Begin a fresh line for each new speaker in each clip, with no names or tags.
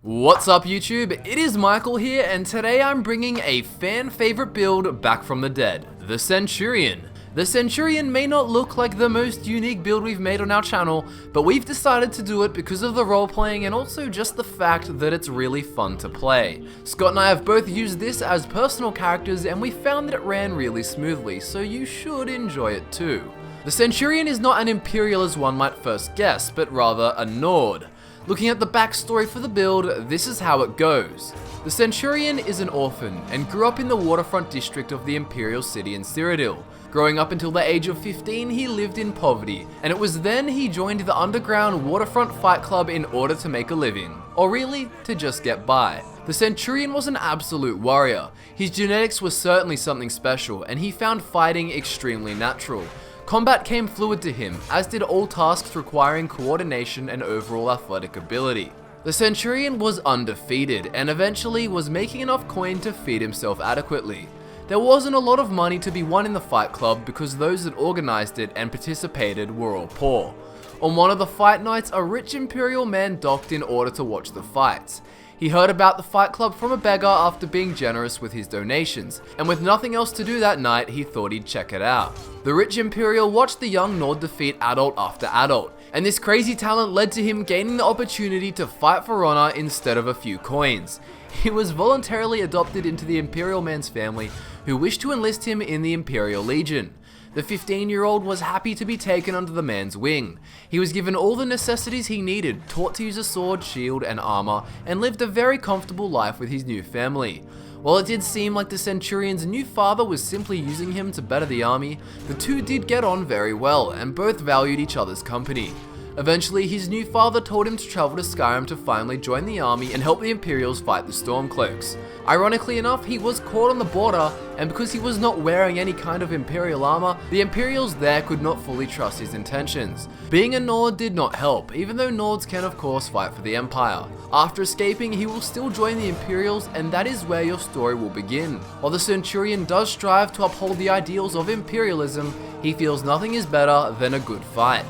What's up YouTube, it is Michael here and today I'm bringing a fan favorite build back from the dead, the Centurion. The Centurion may not look like the most unique build we've made on our channel, but we've decided to do it because of the role playing and also just the fact that it's really fun to play. Scott and I have both used this as personal characters and we found that it ran really smoothly, so you should enjoy it too. The Centurion is not an Imperial as one might first guess, but rather a Nord. Looking at the backstory for the build, this is how it goes. The Centurion is an orphan and grew up in the waterfront district of the Imperial city in Cyrodiil. Growing up until the age of 15, he lived in poverty, and it was then he joined the underground waterfront fight club in order to make a living, or really, to just get by. The Centurion was an absolute warrior. His genetics were certainly something special, and he found fighting extremely natural. Combat came fluid to him, as did all tasks requiring coordination and overall athletic ability. The Centurion was undefeated, and eventually was making enough coin to feed himself adequately. There wasn't a lot of money to be won in the fight club because those that organized it and participated were all poor. On one of the fight nights, a rich Imperial man docked in order to watch the fights. He heard about the fight club from a beggar after being generous with his donations, and with nothing else to do that night, he thought he'd check it out. The rich Imperial watched the young Nord defeat adult after adult, and this crazy talent led to him gaining the opportunity to fight for honor instead of a few coins. He was voluntarily adopted into the Imperial man's family, who wished to enlist him in the Imperial Legion. The 15-year-old was happy to be taken under the man's wing. He was given all the necessities he needed, taught to use a sword, shield, and armor, and lived a very comfortable life with his new family. While it did seem like the Centurion's new father was simply using him to better the army, the two did get on very well, and both valued each other's company. Eventually, his new father told him to travel to Skyrim to finally join the army and help the Imperials fight the Stormcloaks. Ironically enough, he was caught on the border, and because he was not wearing any kind of Imperial armor, the Imperials there could not fully trust his intentions. Being a Nord did not help, even though Nords can of course fight for the Empire. After escaping, he will still join the Imperials, and that is where your story will begin. While the Centurion does strive to uphold the ideals of Imperialism, he feels nothing is better than a good fight.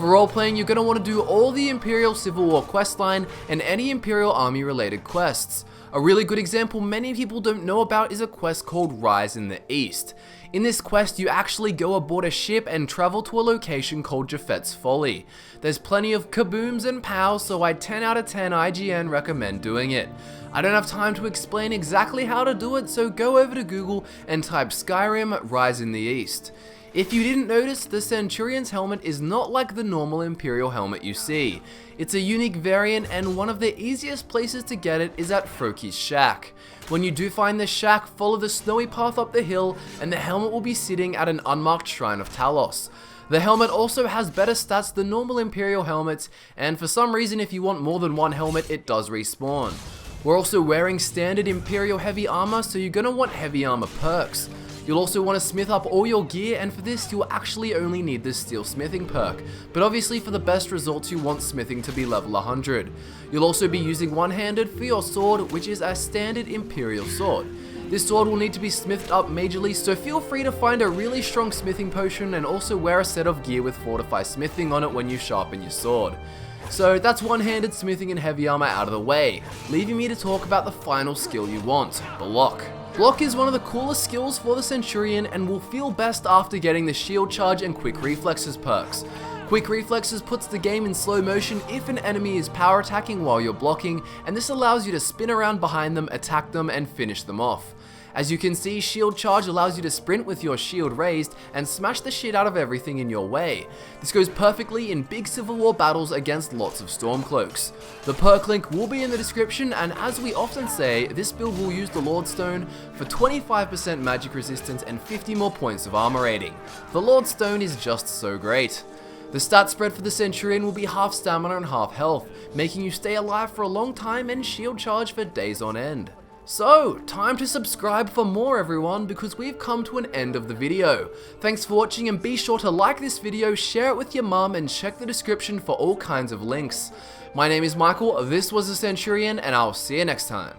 For roleplaying, you're going to want to do all the Imperial Civil War questline and any Imperial Army related quests. A really good example many people don't know about is a quest called Rise in the East. In this quest, you actually go aboard a ship and travel to a location called Japhet's Folly. There's plenty of kabooms and pows, so I 10 out of 10 IGN recommend doing it. I don't have time to explain exactly how to do it, so go over to Google and type Skyrim Rise in the East. If you didn't notice, the Centurion's helmet is not like the normal Imperial helmet you see. It's a unique variant, and one of the easiest places to get it is at Froki's shack. When you do find this shack, follow the snowy path up the hill and the helmet will be sitting at an unmarked shrine of Talos. The helmet also has better stats than normal Imperial helmets, and for some reason if you want more than one helmet, it does respawn. We're also wearing standard Imperial heavy armor, so you're gonna want heavy armor perks. You'll also want to smith up all your gear, and for this you'll actually only need the steel smithing perk, but obviously for the best results you want smithing to be level 100. You'll also be using one-handed for your sword, which is a standard Imperial sword. This sword will need to be smithed up majorly, so feel free to find a really strong smithing potion and also wear a set of gear with fortify smithing on it when you sharpen your sword. So that's one-handed smithing and heavy armor out of the way, leaving me to talk about the final skill you want, block. Block is one of the coolest skills for the Centurion and will feel best after getting the shield charge and quick reflexes perks. Quick reflexes puts the game in slow motion if an enemy is power attacking while you're blocking, and this allows you to spin around behind them, attack them, and finish them off. As you can see, shield charge allows you to sprint with your shield raised and smash the shit out of everything in your way. This goes perfectly in big Civil War battles against lots of Stormcloaks. The perk link will be in the description, and as we often say, this build will use the Lord Stone for 25% magic resistance and 50 more points of armor rating. The Lord Stone is just so great. The stat spread for the Centurion will be half stamina and half health, making you stay alive for a long time and shield charge for days on end. So, time to subscribe for more everyone, because we've come to an end of the video. Thanks for watching, and be sure to like this video, share it with your mum, and check the description for all kinds of links. My name is Michael, this was the Centurion, and I'll see you next time.